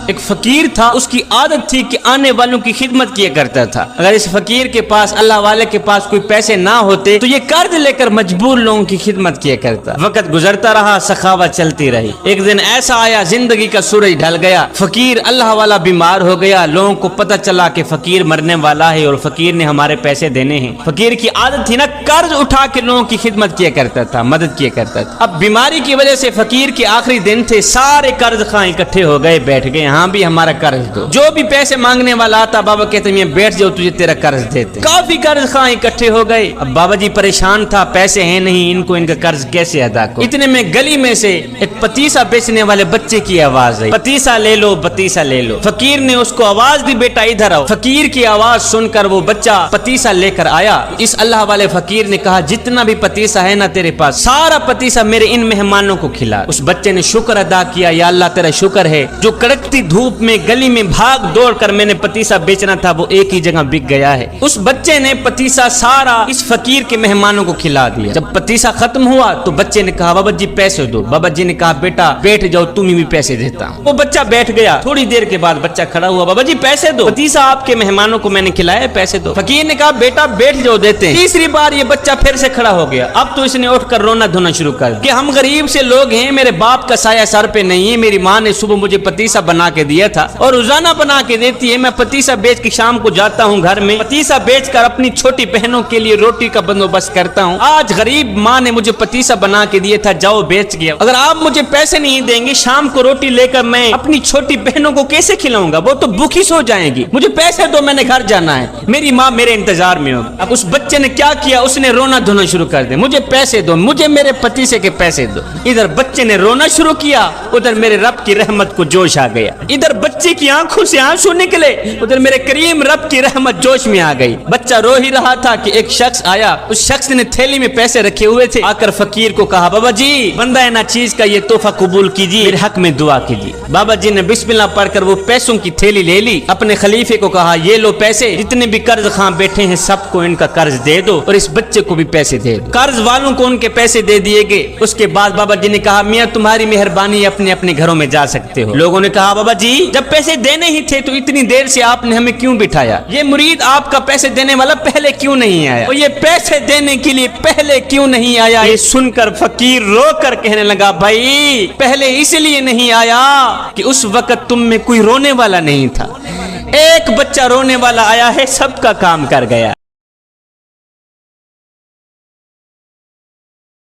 ایک فقیر تھا، اس کی عادت تھی کہ آنے والوں کی خدمت کیا کرتا تھا۔ اگر اس فقیر کے پاس، اللہ والے کے پاس کوئی پیسے نہ ہوتے تو یہ قرض لے کر مجبور لوگوں کی خدمت کیا کرتا۔ وقت گزرتا رہا، سخاوت چلتی رہی۔ ایک دن ایسا آیا، زندگی کا سورج ڈھل گیا، فقیر اللہ والا بیمار ہو گیا۔ لوگوں کو پتہ چلا کہ فقیر مرنے والا ہے اور فقیر نے ہمارے پیسے دینے ہیں۔ فقیر کی عادت تھی نا قرض اٹھا کے لوگوں کی خدمت کیا کرتا تھا، مدد کیا کرتا تھا۔ اب بیماری کی وجہ سے فقیر کے آخری دن تھے، سارے قرض خواہ اکٹھے ہو گئے، بیٹھ گئے، ہاں بھی ہمارا قرض دو۔ جو بھی پیسے مانگنے والا آتا بابا کہتے ہیں بیٹھ جاؤ تجھے تیرا قرض دیتے۔ کافی قرض خواہ اکٹھے ہو گئے۔ اب بابا جی پریشان تھا، پیسے ہیں نہیں، ان کا قرض کیسے ادا کروں؟ اتنے میں گلی میں سے ایک پتیسا بیچنے والے بچے کی آواز آئی، پتیسا لے لو، پتیسا لے لو۔ فقیر نے اس کو آواز دی، بیٹا ادھر آؤ۔ فقیر کی آواز سن کر وہ بچہ پتیسا لے کر آیا۔ اس اللہ والے فقیر نے کہا جتنا بھی پتیسا ہے نا تیرے پاس، سارا پتیسا میرے ان مہمانوں کو کھلا۔ اس بچے نے شکر ادا کیا، یا اللہ تیرا شکر ہے، جو کڑکتی دھوپ میں گلی میں بھاگ دوڑ کر میں نے پتیسا بیچنا تھا وہ ایک ہی جگہ بک گیا ہے۔ اس بچے نے پتیسا سارا اس فقیر کے مہمانوں کو کھلا دیا۔ جب پتیسا ختم ہوا تو بچے نے کہا بابا جی پیسے دو۔ بابا جی نے کہا بیٹا بیٹھ جاؤ، تمہیں بھی پیسے دیتا ہوں۔ وہ بچہ بیٹھ گیا۔ تھوڑی دیر کے بعد بچہ کھڑا ہوا، بابا جی پیسے دو، پتیسا آپ کے مہمانوں کو میں نے کھلایا، پیسے دو۔ فقیر نے کہا بیٹا بیٹھ جاؤ، دیتے ہیں۔ تیسری بار یہ بچہ پھر سے کھڑا ہو گیا۔ اب تو اس نے اٹھ کر رونا دھونا شروع کر دیا کہ ہم غریب سے لوگ ہیں، میرے باپ کا سایہ سر پہ نہیں ہے، میری ماں نے صبح مجھے پتیسا بنا کے دیا تھا اور روزانہ بنا کے دیتی ہے، میں پتیسا بیچ کے شام کو جاتا ہوں گھر میں، پتیسا بیچ کر اپنی چھوٹی بہنوں کے لیے روٹی کا بندوبست کرتا ہوں۔ آج غریب ماں نے مجھے پتیسا بنا کے دیا تھا، جاؤ بیچ گیا۔ اگر آپ مجھے پیسے نہیں دیں گے، شام کو روٹی لے کر میں اپنی چھوٹی بہنوں کو کیسے کھلاؤں گا؟ وہ تو بھوکی سو جائیں گی۔ مجھے پیسے دو، میں نے گھر جانا ہے، میری ماں میرے انتظار میں ہوگی۔ اب اس بچے نے کیا کیا؟ اس نے رونا دھونا شروع کر دیا، مجھے پیسے دو، مجھے میرے پتیسے کے پیسے دو۔ ادھر بچے نے رونا شروع کیا، ادھر میرے رب کی رحمت کو جوش آ گیا۔ ادھر بچے کی آنکھوں سے آنسو نکلے، ادھر میرے کریم رب کی رحمت جوش میں آ گئی۔ بچہ رو ہی رہا تھا کہ ایک شخص آیا، اس شخص نے تھیلی میں پیسے رکھے ہوئے تھے، آ کر فقیر کو کہا بابا جی بندہ ہے نا چیز کا یہ تحفہ قبول کیجیے، میرے حق میں دعا کیجیے۔ بابا جی نے بسم اللہ پڑھ کر وہ پیسوں کی تھیلی لے لی، اپنے خلیفے کو کہا یہ لو پیسے، جتنے بھی قرض خواہ بیٹھے ہیں سب کو ان کا قرض دے دو اور اس بچے کو بھی پیسے دے دو۔ قرض والوں کو ان کے پیسے دے دیے گئے۔ اس کے بعد بابا جی نے کہا میاں تمہاری مہربانی، اپنے اپنے گھروں میں جا سکتے ہو۔ لوگوں نے کہا بابا جی جب پیسے دینے ہی تھے تو اتنی دیر سے آپ نے ہمیں کیوں بٹھایا؟ یہ مرید آپ کا پیسے دینے والا پہلے کیوں نہیں آیا؟ اور یہ پیسے دینے کے لیے پہلے کیوں نہیں آیا؟ یہ سن کر فقیر رو کر کہنے لگا بھائی پہلے اس لیے نہیں آیا کہ اس وقت تم میں کوئی رونے والا نہیں تھا، ایک بچہ رونے والا آیا ہے، سب کا کام کر گیا۔